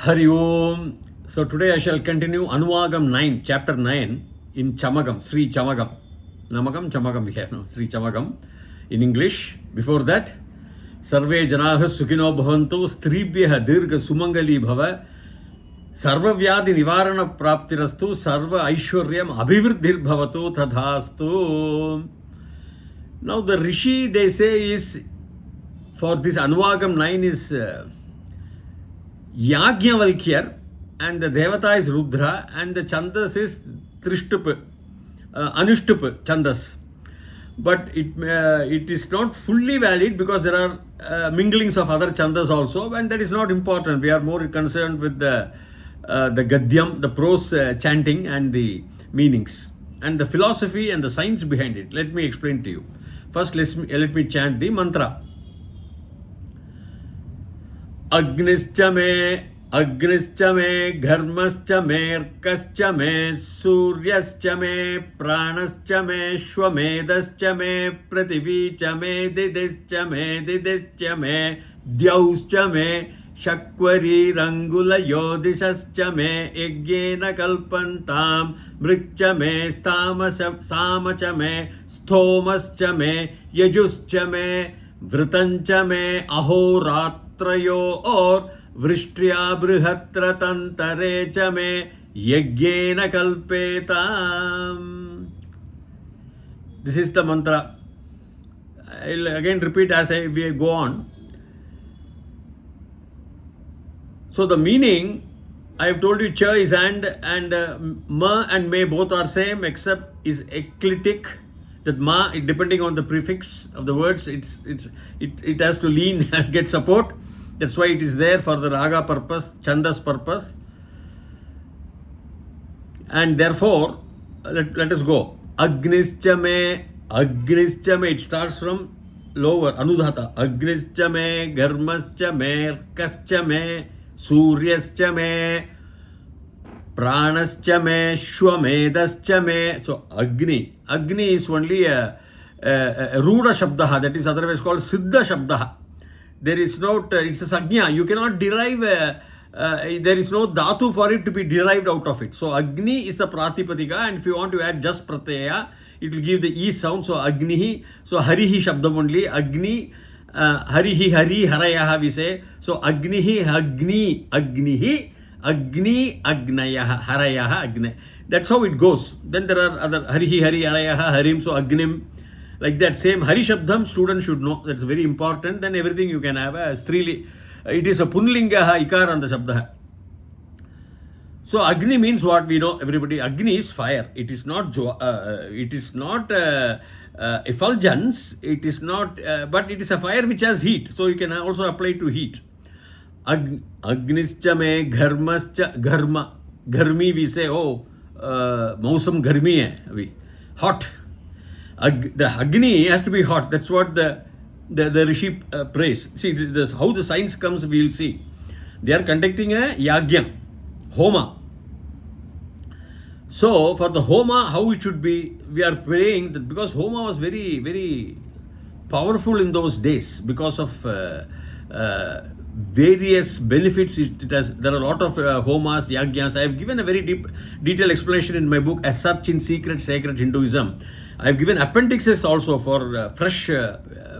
Hari Om. So today I shall continue Anuvagam 9, chapter 9 in chamakam, Sree chamakam. Namakam, chamakam we have now, Sree chamakam in English. Before that, Sarve Janaha Sukhino Bhavantu, Stribhyaha Dirgha Sumangali Bhava, Sarva Vyadi Nivarana Praptirastu, Sarva Aishwaryam Abhivriddhir Bhavatu Tadhastu. Now the Rishi they say is, for this Anuvagam 9 is yagnya and the Devata is Rudra and the Chandas is Trishtup, Anushtup Chandas. But it is not fully valid because there are minglings of other Chandas also, and that is not important. We are more concerned with the Gadyam, the prose chanting and the meanings and the philosophy and the science behind it. Let me explain to you. First, let me chant the mantra. Agnischa me, Gharmascha me, Arkascha me, Suryascha me, Pranascha me, Shwamedascha me, Prativicha me, Didescha me, Dyauscha me, Shakvari Rangula Yodishascha me, Yagyena Kalpantam, Mrikcha me, Samacha me, Stomascha me, Yajuscha me, Vritancha me, Ahoratrayo or Vrishtriya Brihatra Tantare cha me, Yagyena Kalpetam. This is the mantra. I'll again repeat as we go on. So the meaning, I have told you cha is and ma and me both are same except is eclectic. That ma, depending on the prefix of the words, it has to lean and get support. That's why it is there for the raga purpose, chandas purpose. And therefore, let us go. Agnischa me, it starts from lower, anudhata. Agnischa me, Gharmascha me, Arkascha me, Suryascha me, Pranascha me, Shwamedascha me. So Agni is only a Ruda Shabdaha, that is otherwise called Siddha Shabdaha. There is no, it's a Yagnya. You cannot derive, there is no Dhatu for it to be derived out of it. So Agni is the Pratipadika, and if you want to add just Pratyaya, it will give the E sound. So Agnihi, so Harihi Shabdam only. Agni, Harihi, Hari, Harayaha we say. So Agnihi, Agnihi, Agni, Agnayaha, Harayaha, Agni. That's how it goes. Then there are other Harihi, Hari, Harayaha, Harim, so Agnim. Like that, same Hari Shabdam student should know. That's very important. Then everything you can have a Strili. It is a Punlinga Ikar on the Shabda. So Agni means what we know, everybody. Agni is fire. It is not effulgence. It is not, but it is a fire which has heat. So you can also apply to heat. Agnischa me, Gharmascha, Gharmi we say, Mausam Gharmi hai, hot. The Agni has to be hot. That's what the Rishi prays. See, this, how the science comes, we will see. They are conducting a yagnya, homa. So, for the homa, how it should be, we are praying that because homa was very, very powerful in those days because of various benefits it has. There are a lot of homas, yagnyas. I have given a very detailed explanation in my book, A Search in Sacred Hinduism. I have given appendixes also for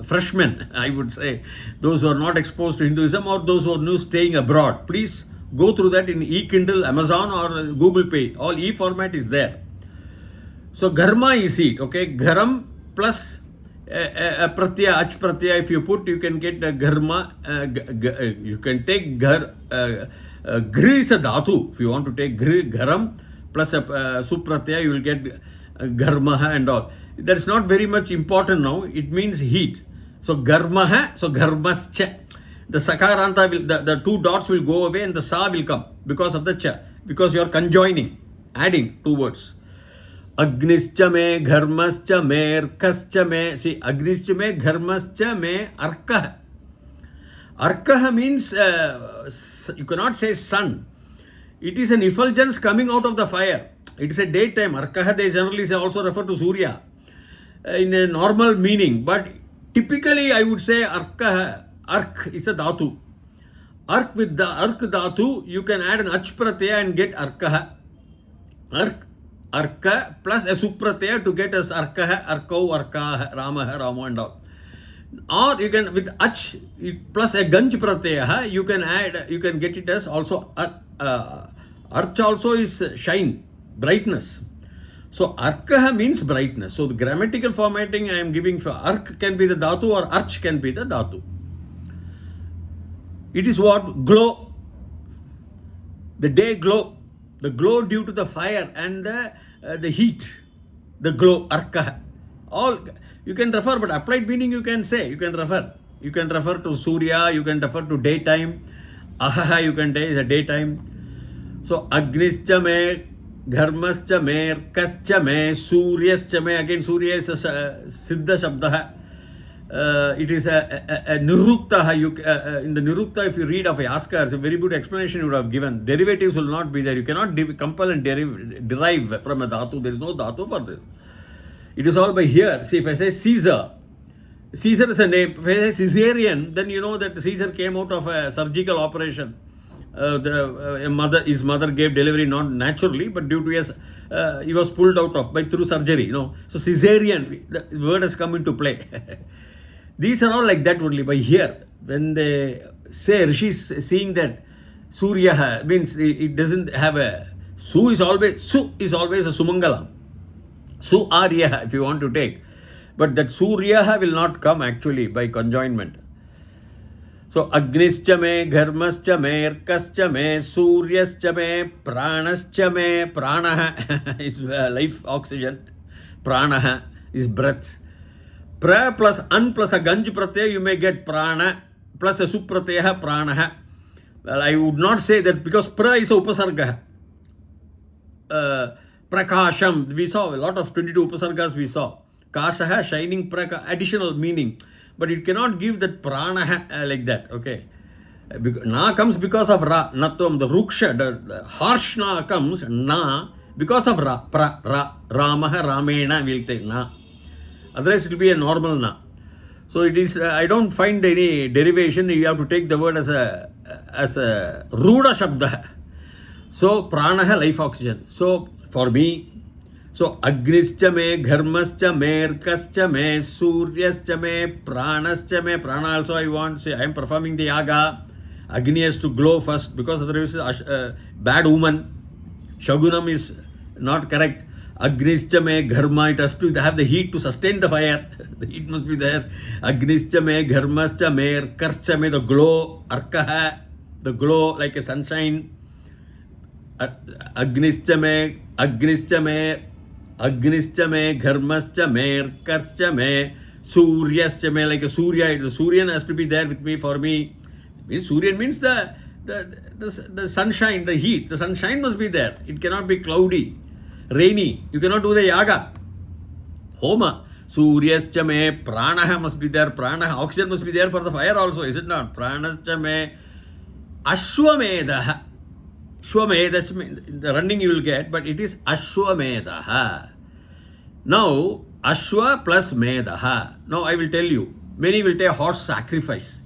freshmen, I would say, those who are not exposed to Hinduism or those who are new staying abroad. Please go through that in e-Kindle, Amazon or Google Pay. All e-format is there. So Gharma is heat, okay? Gharam plus pratyaya, ach pratyaya, if you put, you can get a Gharma, you can take Ghr is a dhatu. If you want to take Gharam plus a supratyaya, you will get Gharmaha and all. That's not very much important now. It means heat. So Gharmaha, so Gharmascha. The Sakaranta will, the two dots will go away and the Sa will come because of the Cha. Because you are conjoining, adding two words. Agnischa me, Gharmascha me, Arkascha me. See, Agnischa me, Gharmascha me, Arkaha. Arkaha means, you cannot say sun. It is an effulgence coming out of the fire. It is a daytime. Arkaha, they generally say also refer to Surya in a normal meaning. But typically I would say Arkaha, Ark is a dhatu. Ark with the ark dhatu, you can add an ach pratyaya and get arkah. Arka plus a supratyaya to get as arkah, arkau, arkah, ramah, ramo and all. Or you can with ach plus a ganj pratyaya, you can get it as also arch also is shine, brightness. So arkah means brightness. So the grammatical formatting I am giving for ark can be the dhatu or arch can be the dhatu. It is what? Glow. The day glow. The glow due to the fire and the heat. The glow, arka. All you can refer, but applied meaning you can say. You can refer. You can refer to Surya. You can refer to daytime. Ahaha, you can say is a daytime. So agnischa me, dharmascha me, kascha me, suryascha me. Again, Surya is a siddha shabda. It is a nirukta. In the nirukta, if you read of Yaskar, it's a very good explanation you would have given. Derivatives will not be there. You cannot compel and derive from a dhatu. There is no dhatu for this. It is all by here. See, if I say Caesar, Caesar is a name. If I say Caesarean, then you know that Caesar came out of a surgical operation. His mother gave delivery not naturally, but due to he was pulled out of through surgery. You know, so Caesarean, the word has come into play. These are all like that only. By here, when they say Rishis seeing that Surya means it doesn't have a Su is always a Sumangala. Su Arya if you want to take. But that Surya will not come actually by conjoinment. So Agnischa me, Gharmascha me, Erkascha me, Suryascha me, Pranascha me. Prana is life oxygen. Prana is breath. Pra plus an plus a ganj pratyaya, you may get prana plus a supratyaya prana. Well, I would not say that because pra is a upasarga. Prakasham, we saw a lot of 22 upasargas we saw. Kashaha, shining, additional meaning. But it cannot give that prana like that, okay. Na comes because of ra, natam, the ruksha, the harsh na comes, na, because of ra, pra, ra, ramaha, ramena, we'll take na. Otherwise it will be a normal na. So it is, I don't find any derivation, you have to take the word as a ruda shabda. So prana, life oxygen. So for me, so agnischa me, dharmascha me, erkascha me, suryascha me, pranascha me. Prana also I want to say, I am performing the yaga. Agni has to glow first because otherwise bad woman. Shagunam is not correct. Agnischa me, dharma, it has to have the heat to sustain the fire. The heat must be there. Agnischa me, dharmascha me, erkascha me, the glow, arkaha, the glow like a sunshine. Agnischa me, Agnischa me, Gharmascha me, Erkascha me, Suryascha me, like a Surya. The Suryan has to be there with me for me. Suryan means the sunshine, the heat. The sunshine must be there. It cannot be cloudy, rainy. You cannot do the yaga. Homa. Suryascha me, prana must be there. Prana, oxygen must be there for the fire also, is it not? Pranascha me, Ashwamedha. Shwamedha, the running you will get, but it is Ashwamedha. Now, Ashwa plus Medha. Now I will tell you, many will take horse sacrifice.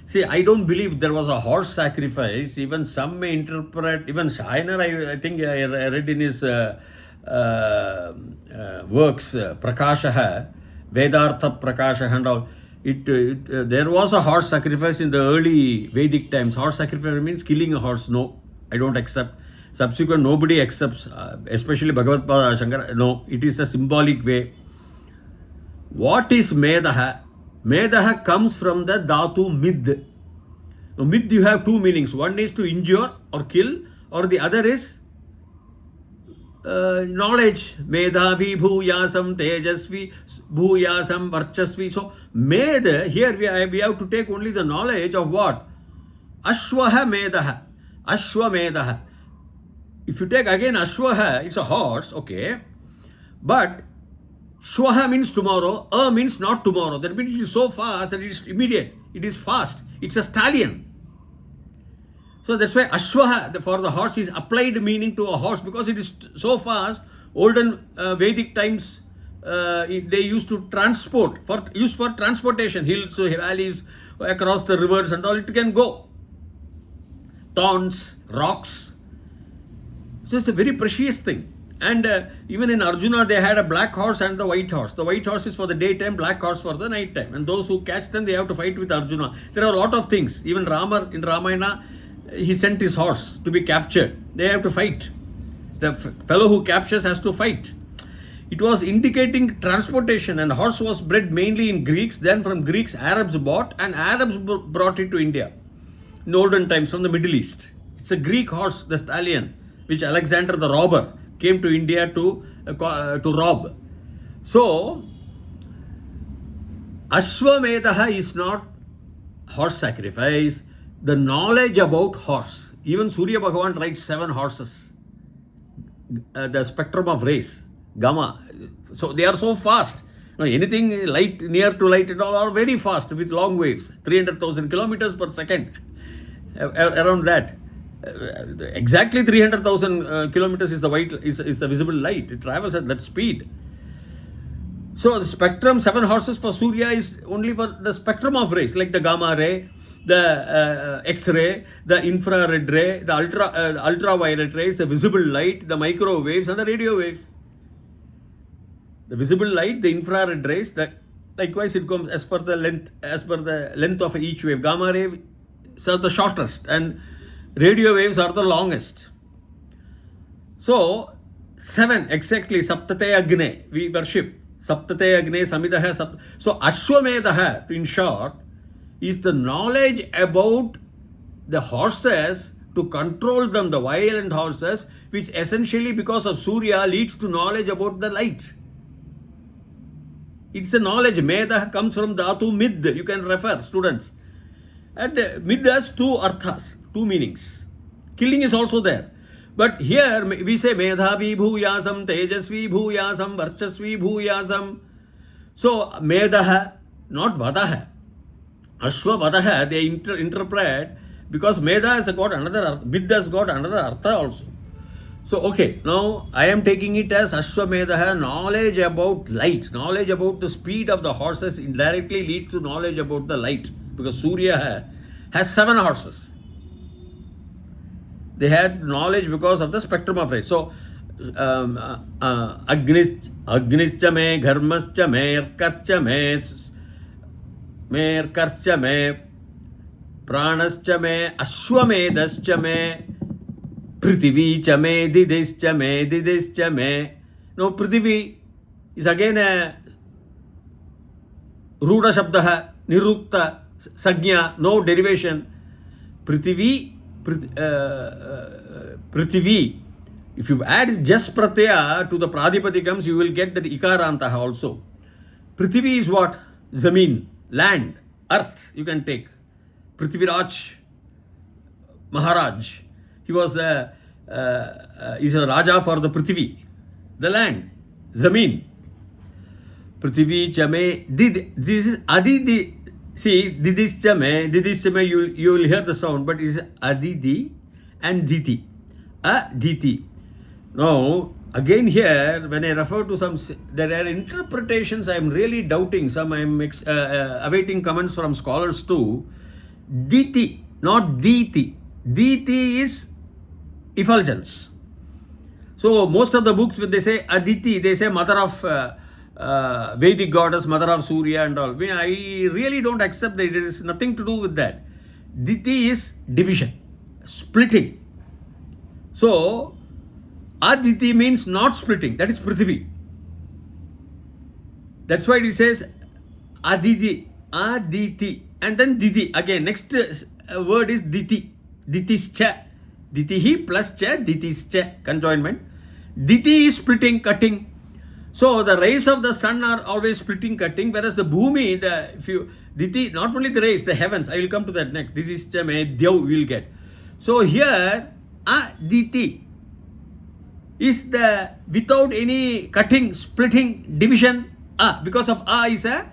See, I don't believe there was a horse sacrifice. Even some may interpret, even Shainer, I think I read in his works, Prakashaha, Vedartha Prakashaha and all. There was a horse sacrifice in the early Vedic times. Horse sacrifice means killing a horse. No, I don't accept. Subsequent, nobody accepts, especially Bhagavad Shankara. No, it is a symbolic way. What is Medaha? Medaha comes from the Dhatu Mid. Now, Mid you have two meanings. One is to injure or kill, or the other is knowledge. Medhavi bhuyasam tejasvi bhuyasam varchasvi. So, Med, here we have to take only the knowledge of what? Ashwaha Medaha. Ashwamedaha. If you take again Ashwaha, it's a horse, okay. But Shwaha means tomorrow, means not tomorrow. That means it is so fast that it is immediate. It is fast. It's a stallion. So that's why Ashwaha for the horse is applied meaning to a horse because it is so fast. Olden Vedic times they used to transport, used for transportation, hills, valleys, across the rivers and all, it can go. thorns, rocks. So it's a very precious thing. And even in Arjuna, they had a black horse and the white horse. The white horse is for the daytime, black horse for the night time. And those who catch them, they have to fight with Arjuna. There are a lot of things. Even Rama in Ramayana, he sent his horse to be captured. They have to fight. The fellow who captures has to fight. It was indicating transportation, and horse was bred mainly in Greeks. Then from Greeks, Arabs bought, and Arabs brought it to India in olden times from the Middle East. It's a Greek horse, the stallion, which Alexander the robber came to India to rob. So, Ashwamedaha is not horse sacrifice. The knowledge about horse. Even Surya Bhagavan writes 7 horses. The spectrum of rays, gamma. So they are so fast. Anything light, near to light and all are very fast with long waves. 300,000 kilometers per second. Around that. Exactly 300,000 kilometers is the visible light. It travels at that speed. So the spectrum, 7 horses for Surya is only for the spectrum of rays, like the gamma ray, the X-ray, the infrared ray, the ultraviolet rays, the visible light, the microwaves and the radio waves. The visible light, the infrared rays, likewise it comes as per the length of each wave. Gamma ray are the shortest and radio waves are the longest. So 7 exactly, Saptate Agne, we worship. Saptate Agne Samidaha. So Ashwamedaha, in short, is the knowledge about the horses, to control them, the violent horses, which essentially because of Surya leads to knowledge about the light. It's a knowledge. Medah comes from Dhatu Mid. You can refer, students. And Mid has 2 arthas, 2 meanings. Killing is also there. But here we say Medhavi Bhuyasam, Tejasvi Bhuyasam, Varchasvi Bhuyasam. So Medah, not Vadaha. Ashwa Vadaha, they interpret, because Meda has got another, Mid has got another artha also. So, okay, now I am taking it as Ashwamedaha, knowledge about light, knowledge about the speed of the horses indirectly leads to knowledge about the light, because Surya has 7 horses. They had knowledge because of the spectrum of rays. So, Agnischa me, Gharmascha me, Karcha me, Karcha me, Pranascha me, Ashwamedascha me, Prithivi cha me, Didescha me, Didescha me. Now, Prithivi is again a Ruda Shabdaha, Nirukta, Sagnya, no derivation. Prithivi, if you add just pratyaya to the pradipatikams, you will get that ikarantaha also. Prithivi is what? Zameen, land, earth, you can take. Prithviraj Maharaj, he was he's a Raja for the Prithvi, the land, Zameen. Prithvi chame, this is Adidi. See, Didis chame, you will hear the sound, but it is Adidi and Diti. Diti. Now, again here, when I refer to some, there are interpretations I am really doubting. Some I am awaiting comments from scholars too. Diti, not Diti. Diti is effulgence. So, most of the books, when they say Aditi, they say mother of Vedic goddess, mother of Surya and all. I really don't accept that. It is nothing to do with that. Diti is division, splitting. So, Aditi means not splitting. That is Prithvi. That's why it says Aditi, Aditi, and then Diti. Again, next word is Diti. Ditischa. Ditihi plus cha, Ditischa. Conjoinment. Diti is splitting, cutting. So the rays of the sun are always splitting, cutting, whereas the bhumi, Diti, not only the rays, the heavens, I will come to that next. Ditischa me Dyav we will get. So here, Aditi is the without any cutting, splitting, division. Because of is a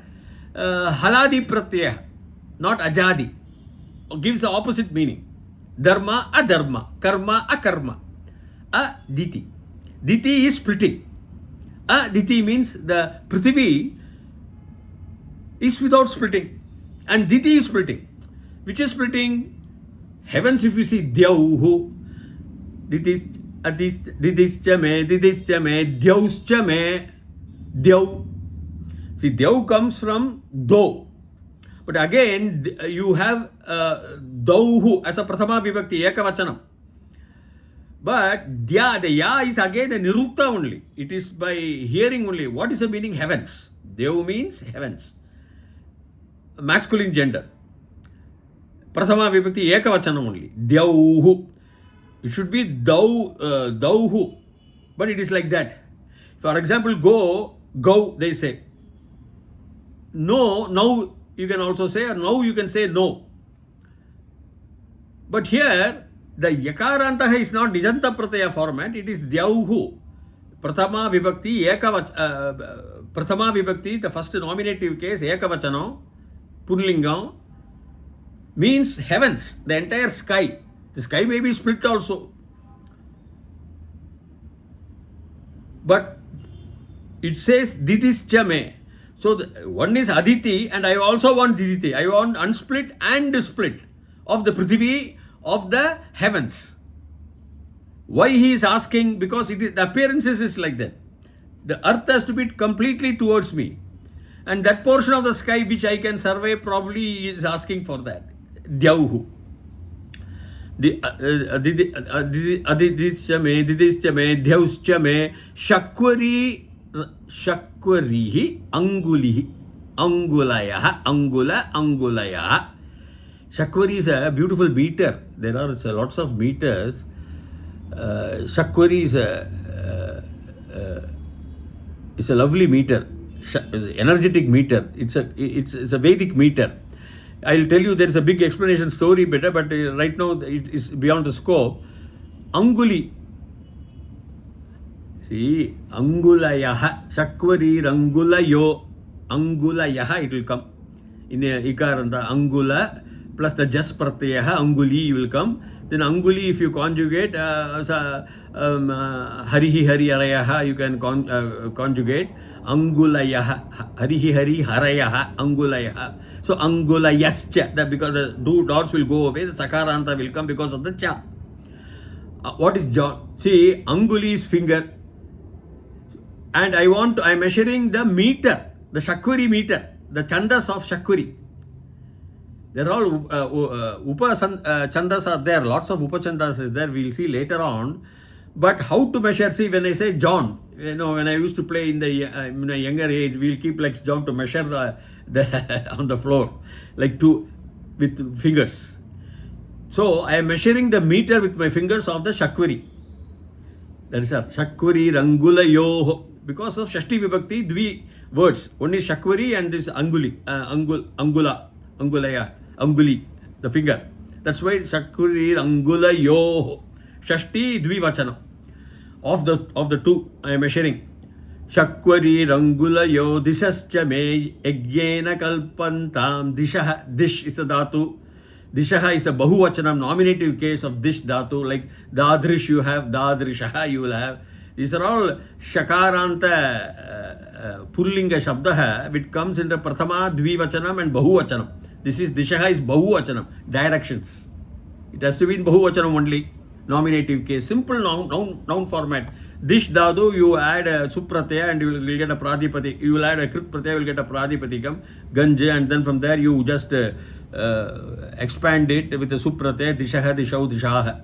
haladi pratyaya, not ajadi. Gives the opposite meaning. Dharma, adharma, karma, akarma. Diti. Diti is splitting. Diti means the Prithvi is without splitting. And Diti is splitting. Which is splitting? Heavens, if you see Dyauhu, Didischa me, Dyauscha me, Dyau. See, Dyau comes from Do. But again, you have Dauhu as a Prathama Vibhakti, Ekavachanam. But Dya, the Ya is again a Nirukta only. It is by hearing only. What is the meaning? Heavens. Dev means heavens. Masculine gender. Prathama Vibhakti Ekavachanam only. Dyauhu. It should be Dauhu. But it is like that. For example, go, they say. No, now you can also say, or now you can say no. But here, the Yakarantaha is not Nijanta Pratyaya format, it is Dyauhu. Prathama Vibhakti, the first nominative case, Ekavachano, Punlingam, means heavens, the entire sky. The sky may be split also. But it says Didischa me. So one is Aditi, and I also want Diditi. I want unsplit and split of the Prithvi, of the heavens. Why he is asking? Because it is, the appearances is like that. The earth has to be completely towards me. And that portion of the sky which I can survey probably is asking for that. Dyauhu. Didischa me, Dyauscha me, Shakwarihi, Angulihi, Angulayaha, Angulayaha. Shakwari is a beautiful meter. There are lots of meters. Shakwari is a lovely meter, energetic meter. It's a Vedic meter. I'll tell you there is a big explanation story better, but right now it is beyond the scope. Anguli. See, Angulayaha, Shakwari Rangulayo, Angulayaha, it will come. In Ikaranta, Angula plus the Jas Pratyaha, Anguli will come. Then Anguli, if you conjugate, Harihi Hari Harayaha, you can conjugate. Angulayaha, Harihi Hari Harayaha, Angulayaha. So Angulayascha, that because the two dots will go away, the Sakaranta will come because of the Cha. What is John? See, Anguli is finger. And I'm measuring the meter, the Shakwari meter, the Chandas of Shakwari. They're all Chandas are there, lots of Upachandas is there, we'll see later on. But how to measure? See, when I say John, when I used to play in the younger age, we'll keep like John to measure on the floor, like two with fingers. So I am measuring the meter with my fingers of the Shakwari. That is Shakwari Rangulayo. Because of Shashti Vibhakti, Dvi words. One is Shakwari and this Anguli, Anguli, the finger. That's why Shakwari Rangulayo. Shashti Dvi Vachana. Of the two, I am measuring. Shakwari Rangulayo Dishascha me Yagyena Kalpantam Dishaha. Dish is a dhatu. Dishaha is a Bahuvachanam, nominative case of Dish dhatu. Like Dadrish you have, Dadrishaha you will have. These are all Shakaranta Pullinga Shabdaha, which comes into Prathama, Dvivachanam and Bahuvachanam. This is Dishaha is Bahuvachanam, directions. It has to be in Bahuvachanam only, nominative case. Simple noun format. Dish Dadu, you add a Supratya and you will get a Pradipati. You will add a Krit Pratya, you will get a Pradipatikam, Ganja, and then from there you just expand it with a Supratya, Dishaha, Dishau, Dishaha.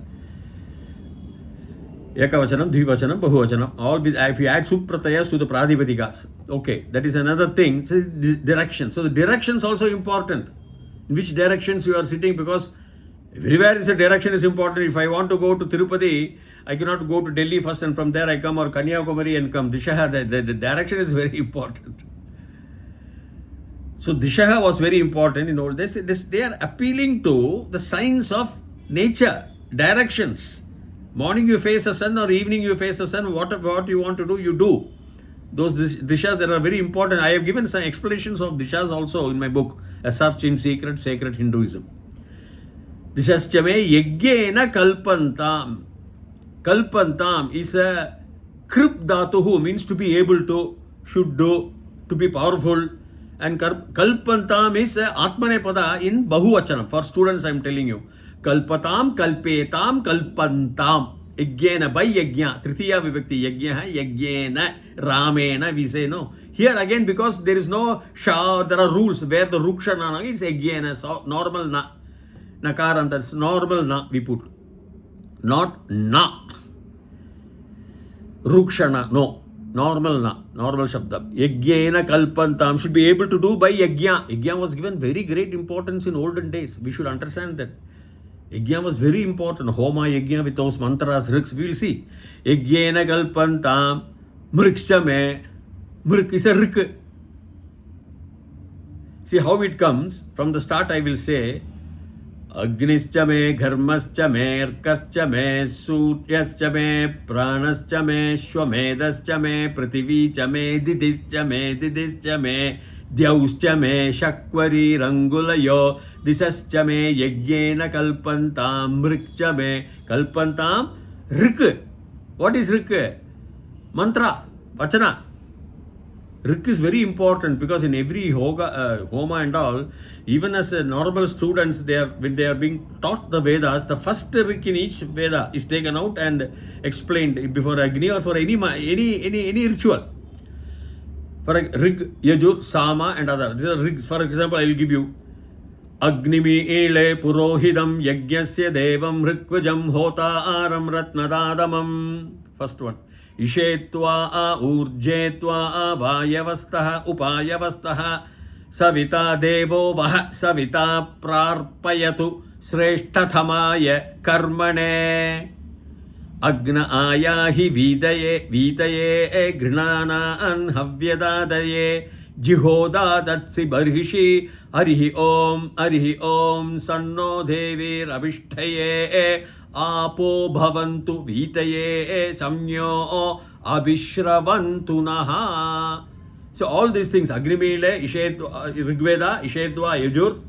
Ekavachanam, Dvivachanam, Bahuvachanam. All if you add Supratayas to the Pradipatikas. Okay, that is another thing. So direction. So the directions also important. In which directions you are sitting, because everywhere is a direction is important. If I want to go to Tirupati, I cannot go to Delhi first and from there I come, or Kanyakumari and come. Dishaha, the direction is very important. So Dishaha was very important in all this. They are appealing to the signs of nature, directions. Morning you face the sun or evening you face the sun, what you want to do, you do. Those dishas that are very important. I have given some explanations of dishas also in my book, A Search in Sacred Hinduism. Dishascha me yagyena kalpantam. Kalpantam is a krip dhatuhu, means to be able to, should do, to be powerful. And kalpantam is Atmanepada in Bahuvachanam. For students I am telling you. kalpatam, kalpetam, kalpantam. Yagnyena, by yagnya, tritiya vibhakti, yagnya hai, yagyena, ramena, we say no. Here again, because there is no sha, there are rules where the rukshana is yagnyena, so normal na. Nakaranta, that's normal na we put. Not na. Rukshana, no. Normal na. Normal shabda. Yagyena kalpantam should be able to do by yagnya. Yagnya was given very great importance in olden days. We should understand that. Yagnya was very important. Homa yagnya with those mantras, riks, we will see. Yagyena kalpantam mrikshame. Mrik is a rik. See how it comes. From the start I will say, Agnischa me, Gharmascha me, Arkascha me, Suryascha me, Pranascha me, Shwamedascha me, Prithivicha me, Didischa me, Dyauscha me, Shakvari Rangulayo, Disascha me, Yagyena Kalpantam, Mrikcha me, Kalpantam, Rik. What is Rik? Mantra, Vachana. Rik is very important because in every homa and all, even as a normal students, when they are being taught the Vedas, the first Rik in each Veda is taken out and explained before Agni or for any ritual. For Rig, Yajur, Sama and other. These are Rigs. For example, I will give you Agnimi ele purohidam yagyasya devam rikvajam hota aram ratnadadamam. First one. Ishetva urjetva vayavastah upayavastah savita devo vah savita prarpayatu sreshtathamaya karmane agna ayahi vitaye grinana anhavyadadaye jihoda tatsi barhishi arihi om sanno devir abhishtaye Apo bhavantu vitaye samyo abhishravantu naha. So all these things, Agnimile, Ishetva, Rigveda, Ishetva, Yajur.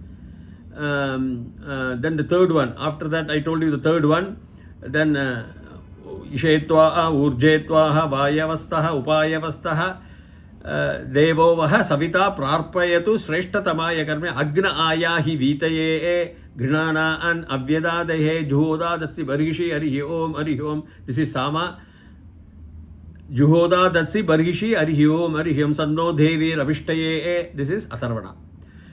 Then the third one. After that, I told you the third one. Then Ishetva, Urjetva, Vayavastaha, Upayavastaha, Devo Vaha, Savita, Prarpayatu, Sreshtatamaya Karme, Agna Ayahi Vitaye. Grinana and Avyada Dehe Juhoda Datsi Barishi Arihi Om. This is Sama. Juhoda Datsi Barishi Arihi Om Sanno Devi Rabishtaye. This is Atharvana.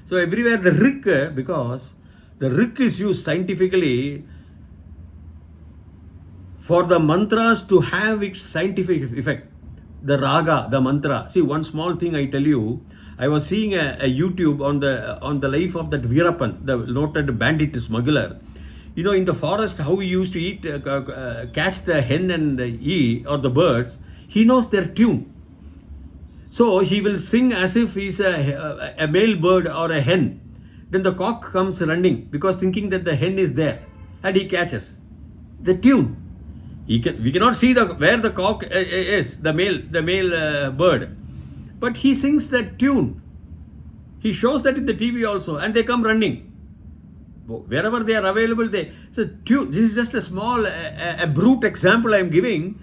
So everywhere the Rik, because the Rik is used scientifically for the mantras to have its scientific effect. The raga, the mantra. See, one small thing I tell you. I was seeing a YouTube on the life of that Veerappan, the noted bandit smuggler. You know, in the forest, how he used to eat, catch the hen and eat, or the birds. He knows their tune. So he will sing as if he's a male bird or a hen. Then the cock comes running because thinking that the hen is there, and he catches the tune. We cannot see where the cock is, the male bird. But he sings that tune. He shows that in the TV also, and they come running. Wherever they are available, so tune. This is just a small, a brute example I am giving,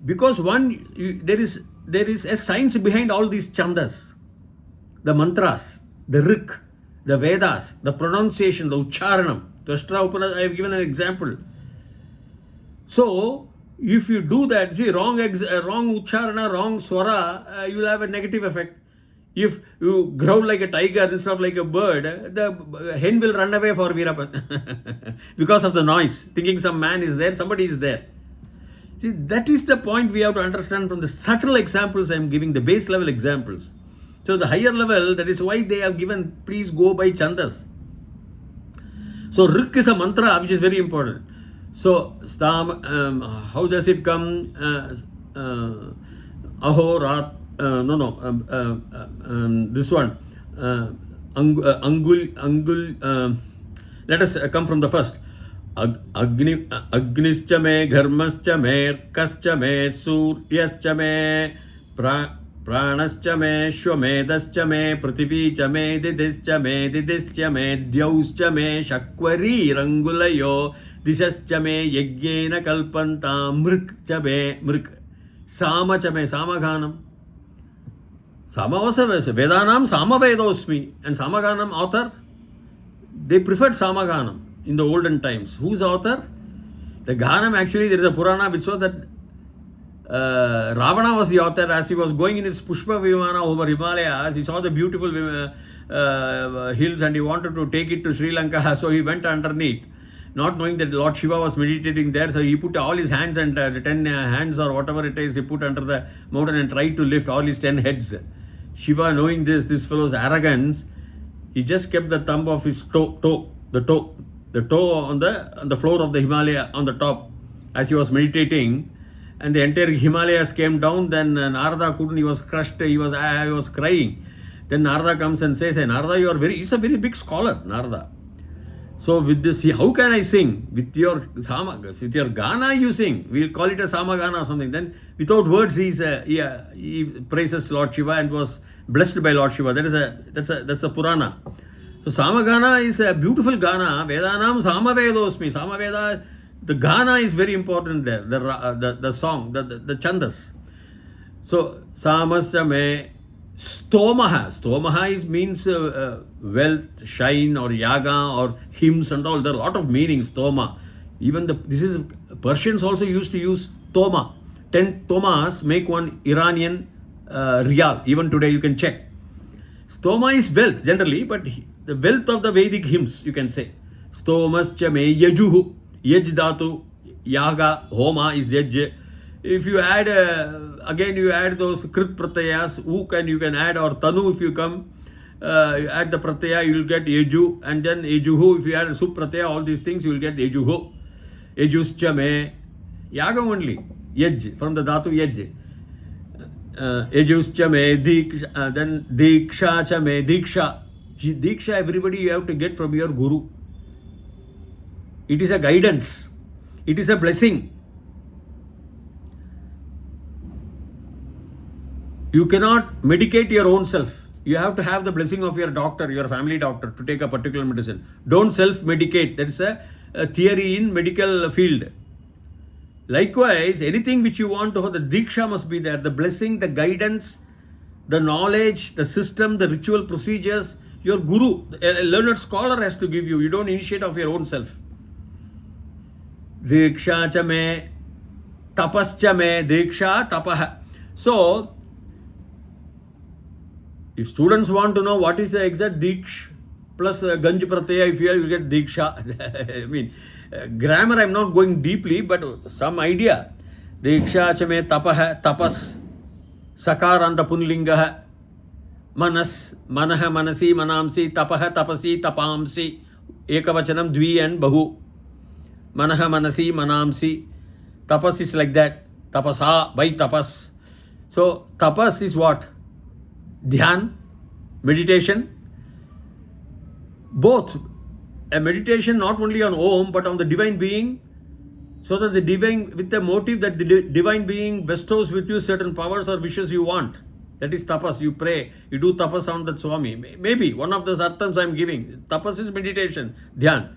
because there is a science behind all these chandas, the mantras, the rik, the Vedas, the pronunciation, the ucharanam. Twastra Upanishad, I have given an example. So, if you do that, see, wrong ucharana, wrong swara, you will have a negative effect. If you growl like a tiger instead of like a bird, the hen will run away for Veerappan because of the noise, thinking some man is there, somebody is there. See, that is the point we have to understand from the subtle examples I am giving, the base level examples. So the higher level, that is why they have given, please go by chandas. So Rik is a mantra which is very important. So, how does it come? Ahorat, this one. Angul, let us come from the first. Agnischa me, Gharmascha me, Arkascha me, Suryascha me, Pranascha me, Shwamedascha me, Prithivicha me, Didischa me, Dyauscha me, Shakvari Rangulayo, Disascha me, Yagyena Kalpanta, Mrikcha me, Mrik, Samacha me, Samaganam. Sama also Vedanam, Sama Vedosmi, and Samaganam author, they preferred Samaganam. in the olden times. Who's the author? The Ganam, actually, there is a Purana which shows that Ravana was the author. As he was going in his Pushpa Vimana over Himalayas, he saw the beautiful hills and he wanted to take it to Sri Lanka, so he went underneath, not knowing that Lord Shiva was meditating there. So he put all his hands and 10 hands or whatever it is, he put under the mountain and tried to lift all his 10 heads. Shiva, knowing this fellow's arrogance, he just kept the thumb of his toe on the floor of the Himalaya on the top as he was meditating, and the entire Himalayas came down. Then Narada couldn't, he was crushed, he was crying. Then Narada comes and says, hey, Narada, he's a very big scholar, Narada. So with this, how can I sing? With your Gana you sing. We'll call it a Samagana or something. Then without words, he praises Lord Shiva and was blessed by Lord Shiva. That's a Purana. So Samagana is a beautiful Gana. Vedanam Samavedosmi. Samaveda, the Gana is very important there. The song, the Chandas. So Samasya me Stomaha. Stomaha means wealth, shine, or yaga, or hymns and all. There are a lot of meanings. Toma. Even Persians also used to use Toma. 10 Tomas make one Iranian rial. Even today you can check. Stoma is wealth generally, but the wealth of the Vedic hymns, you can say. Stomascha me yajuhu. Yaj dhatu. Yaga. Homa is yaj. If you add, again you add those krit pratyayas, you can add, or tanu if you come, add the pratyaya, you will get yeju, and then yejuhu, if you add sup pratyaya, all these things, you will get yejuhu. Yejuscha me, yagam only, yej, from the dhatu yej. Yejuscha me, diksha, then diksha cha me, diksha. Diksha, everybody you have to get from your guru. It is a guidance. It is a blessing. You cannot medicate your own self. You have to have the blessing of your doctor, your family doctor, to take a particular medicine. Don't self-medicate. That's a theory in medical field. Likewise, anything which you want to have, the diksha must be there. The blessing, the guidance, the knowledge, the system, the ritual procedures. Your guru, a learned scholar has to give you. You don't initiate of your own self. Diksha cha me, tapas cha me, diksha tapah. So, if students want to know what is the exact Diksh plus Ganj Pratyaya, if you get Diksha. I mean, grammar I'm not going deeply, but some idea. Diksha chame tapah, tapas, sakaranta punlinga, manas, manaha manasi, manamsi, tapah, tapasi, tapamsi, ekavachanam, dvi and bahu. Manaha manasi, manamsi. Tapas is like that. Tapasa, by tapas. So, tapas is what? Dhyan, meditation, both a meditation not only on Om but on the divine being, so that the divine, with the motive that the divine being bestows with you certain powers or wishes you want. That is tapas. You pray, you do tapas on that Swami. Maybe one of those arthams I am giving. Tapas is meditation, dhyan.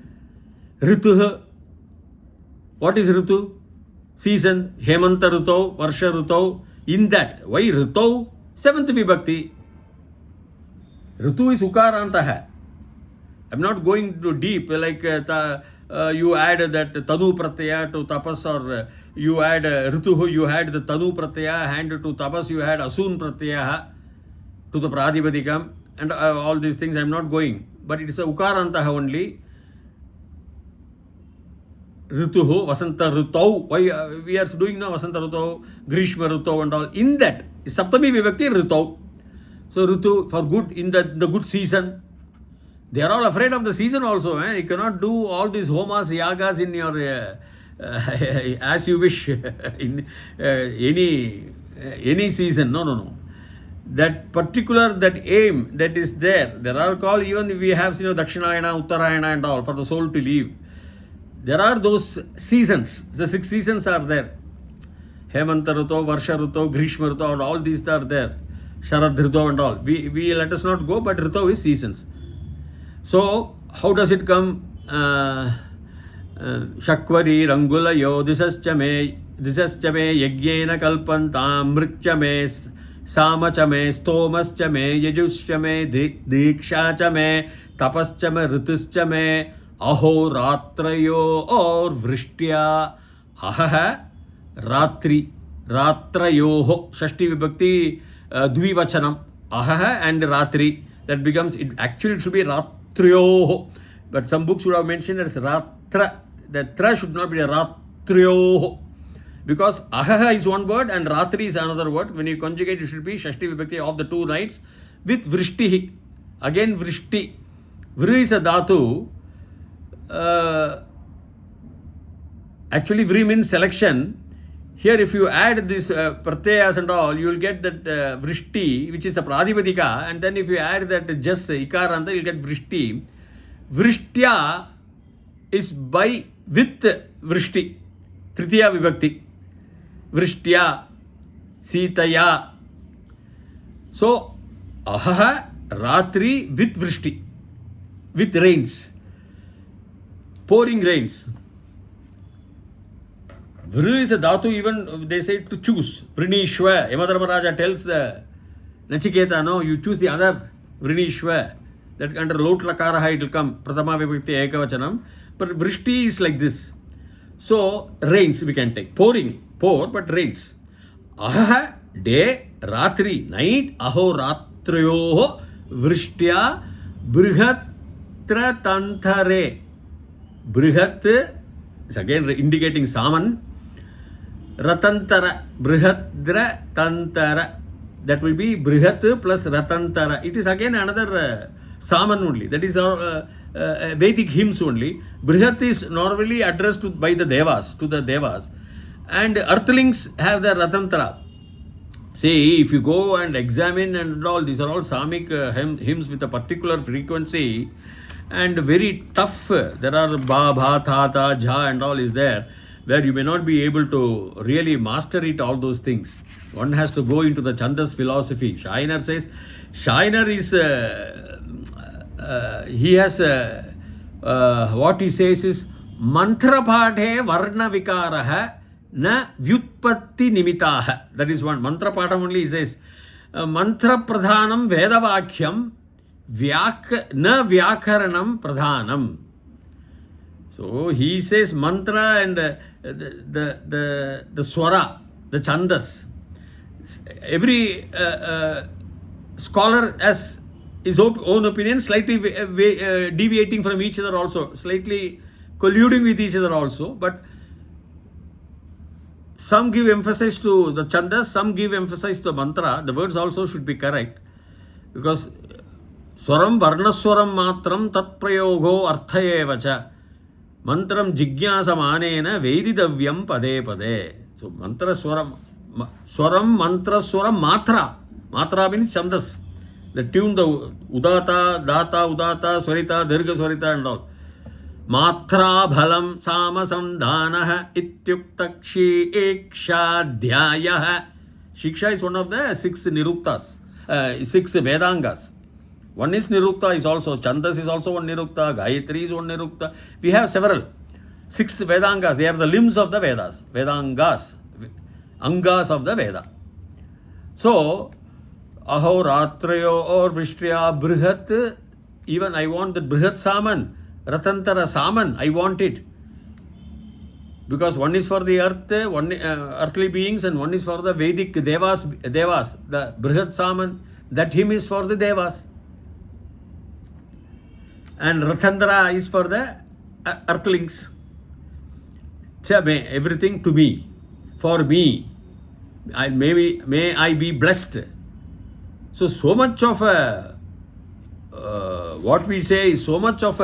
Rituh. What is Ritu? Season, Hemanta Ritau, Varsha Ritau. In that, why Ritau? 7th Vibhakti. Ritu is Ukaranta hai. I'm not going too deep, like you add that Tanu Pratyaya to Tapas, or you add Rituhu, you had the Tanu Pratyaya, hand to Tapas, you had Asun Pratyaya to the Pradipadikam, and all these things I'm not going. But it is a Ukaranta only. Rituhu, Vasanta Ritau. Why we are doing now Vasanta Ritau, Grishma Ritau and all. In that, Saptami Vibhakti Ritau. So Ritu, for good, in the good season. They are all afraid of the season also. You cannot do all these homas, yagas in your, as you wish, in any season. No. That particular, that aim that is there. There are called, even we have Dakshinayana, Uttarayana and all, for the soul to live. There are those seasons. The 6 seasons are there. Hemanta Ruto, Varsha Ruto, Grishma Ruto, and all these are there. Sharad Rito and all. We let us not go, but Rito is seasons. So, how does it come? Shakvari Rangula Yo, Disascha me, Yagyena Kalpantam, Mrikcha me, Samacha me, Stomascha me, Yajuscha me, Dikshacha me, Tapascha me, Rituscha me, Aho ratrayo or vrishtya. Ahaha ratri. Ratrayoho. Shashti vibhakti dvivachanam. Ahaha and ratri. That becomes, it should be ratryoho. But some books would have mentioned as ratra. The tra should not be a ratryoho. Because ahaha is one word and ratri is another word. When you conjugate, it should be shashti vibhakti of the two nights with vrishti. Again vrishti. Vri is a dhatu. Actually, vri means selection. Here, if you add this pratyayas and all, you will get that vrishti, which is a pradipadica, and then if you add that just ikaranta, you will get vrishti. Vrishtya is with vrishti. Tritiya vibhakti. Vrishtya, sitaya. So, ahaha, ratri with vrishti, with rains, pouring rains. Vru is a dhatu, even they say to choose. Vrinishwa. Yamadharmaraja tells the Nachiketa, no, you choose the other Vrinishwa. That under lot lakaraha it will come. Prathama vibhakti ekavachanam. But vrishti is like this. So, rains we can take. Pour, but rains. Ahaha, day, ratri, night, aho ratrayoho, vrishtya, brihatra tanthare. Brihat is again indicating Saman. Ratantara, Brihadra Tantara. That will be Brihat plus Ratantara. It is again another Saman only. That is our Vedic hymns only. Brihat is normally addressed by the Devas, to the Devas. And earthlings have the Ratantara. See, if you go and examine and all, these are all Samic hymns with a particular frequency and very tough. There are Ba, Bha, Tha, Ta, Jha and all is there, where you may not be able to really master it, all those things. One has to go into the Chandas philosophy. Shainer says, Shainer is, he has, what he says is, mantra padhe varna vikaraha na vyutpatti nimitaha. That is one. Mantra padha only he says, mantra pradhanam vedavakyam na vyakaranam pradhanam. So he says mantra and the swara, the chandas. Every scholar has his own opinion, slightly deviating from each other also, slightly colluding with each other also. But some give emphasis to the chandas, some give emphasis to mantra. The words also should be correct. Because swaram varnaswaram matram tat prayogo arthayevacha. Mantram jigyasamanena vedidavyam pade pade. So mantra swaram mantra swaram matra. Matra means chandas. The tune, the udata, data, udata, swarita, dirgha swarita and all. Matra bhalam samasandhanaha ityuktakshi ekshadhyayaha. Shiksha is one of the 6 niruktas, 6 Vedangas. One is Nirukta, is also Chandas is also one Nirukta, Gayatri is one Nirukta. We have several 6 Vedangas. They are the limbs of the Vedas, Vedangas, Angas of the Veda. So, Aho Ratrayo or Vishtriya Brihat, even I want the Brihat Saman, Ratantara Saman, I want it. Because one is for the earth, one earthly beings, and one is for the Vedic Devas. The Brihat Saman, that hymn is for the Devas. And Rathandra is for the earthlings. Everything to me, for me. May I be blessed. So much of what we say is so much of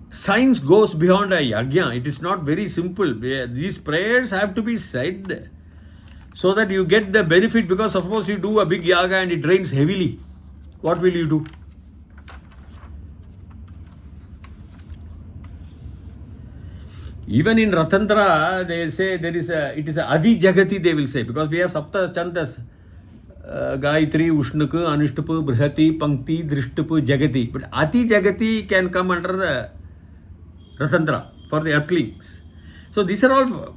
science goes beyond a yagnya. It is not very simple. These prayers have to be said so that you get the benefit. Because suppose you do a big yaga and it rains heavily, what will you do? Even in Ratandra, they say it is a Adi Jagati, they will say, because we have Sapta Chandas. Gayatri, Ushnaku, Anushtapu, Brihati, Pankti, Drishtapu, Jagati. But Ati Jagati can come under Ratandra for the earthlings. So these are all,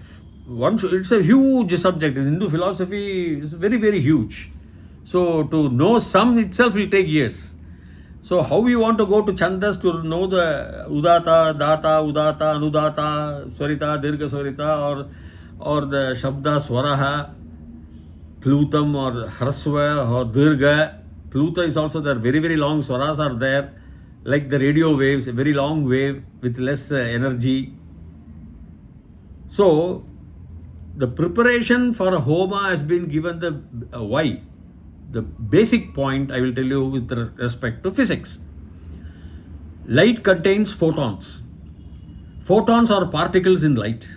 it's a huge subject. Hindu philosophy is very, very huge. So to know some itself will take years. So how we want to go to Chandas to know the Udata, Data, Udata, Anudata, Swarita, Dirgha Swarita, or the Shabda Swaraha, Plutam or Hrasva or Dirgha. Pluta is also there. Very, very long swaras are there. Like the radio waves, a very long wave with less energy. So the preparation for a homa has been given the why. The basic point I will tell you with respect to physics. Light contains photons. Photons are particles in light.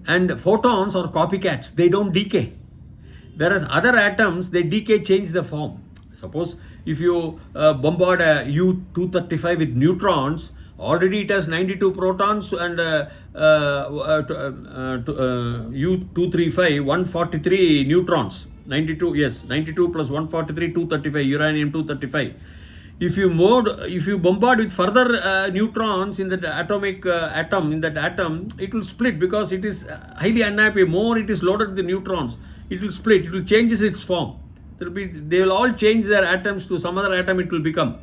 And photons are copycats. They don't decay. Whereas other atoms, they decay, change the form. Suppose if you bombard a U-235 with neutrons, already it has 92 protons, and U-235, 143 neutrons. 92, yes, 92 plus 143, 235, uranium-235. If you bombard with further neutrons in that atomic atom, it will split because it is highly unhappy. More it is loaded with the neutrons, it will split, it will change its form. They will all change their atoms to some other atom. It will become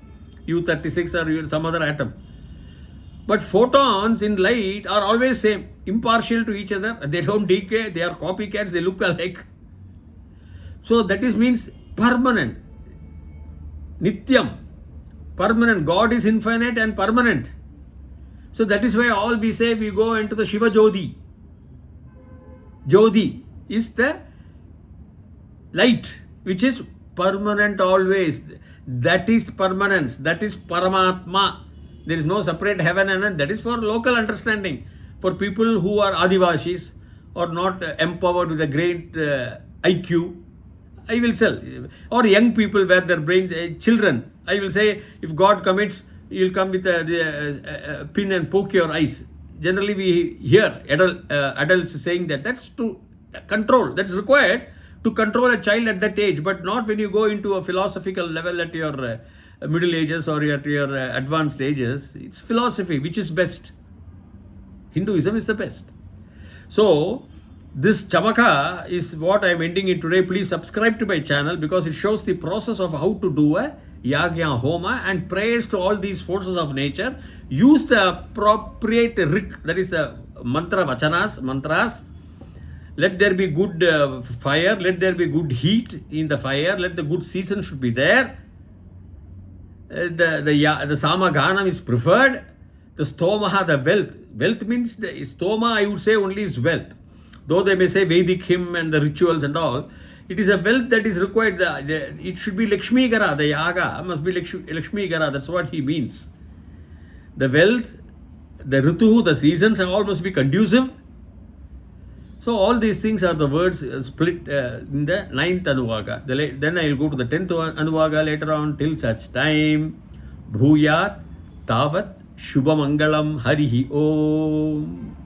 U-36 or some other atom. But photons in light are always same, impartial to each other. They don't decay. They are copycats. They look alike. So that means permanent, nityam, permanent. God is infinite and permanent. So that is why all we say, we go into the Shiva Jyoti. Jyoti is the light, which is permanent always. That is permanence. That is Paramatma. There is no separate heaven and earth. That is for local understanding. For people who are Adivashis or not empowered with a great IQ, I will sell. Or young people where their brains, children, I will say, if God commits, He will come with the pin and poke your eyes. Generally we hear adults saying that. That's to control. That's required to control a child at that age, but not when you go into a philosophical level at your middle ages or at your advanced ages. It's philosophy, which is best. Hinduism is the best. So this chamaka is what I am ending it today. Please subscribe to my channel because it shows the process of how to do a yagnya homa and prayers to all these forces of nature. Use the appropriate rik, that is the mantras. Let there be good fire, let there be good heat in the fire, let the good season should be there. The samaganam is preferred. The stomaha, the wealth. Wealth means the stoma, I would say, only is wealth. Though they may say Vedic hymn and the rituals and all, it is a wealth that is required. It should be Lakshmi Gara. The yaga must be Lakshmi Gara. That's what he means. The wealth, the ritu, the seasons all must be conducive. So all these things are the words split in the 9th Anuvaga. Then I will go to the 10th Anuvaga later on. Till such time, Bhuyat Tavat Shubhamangalam Harihi Om.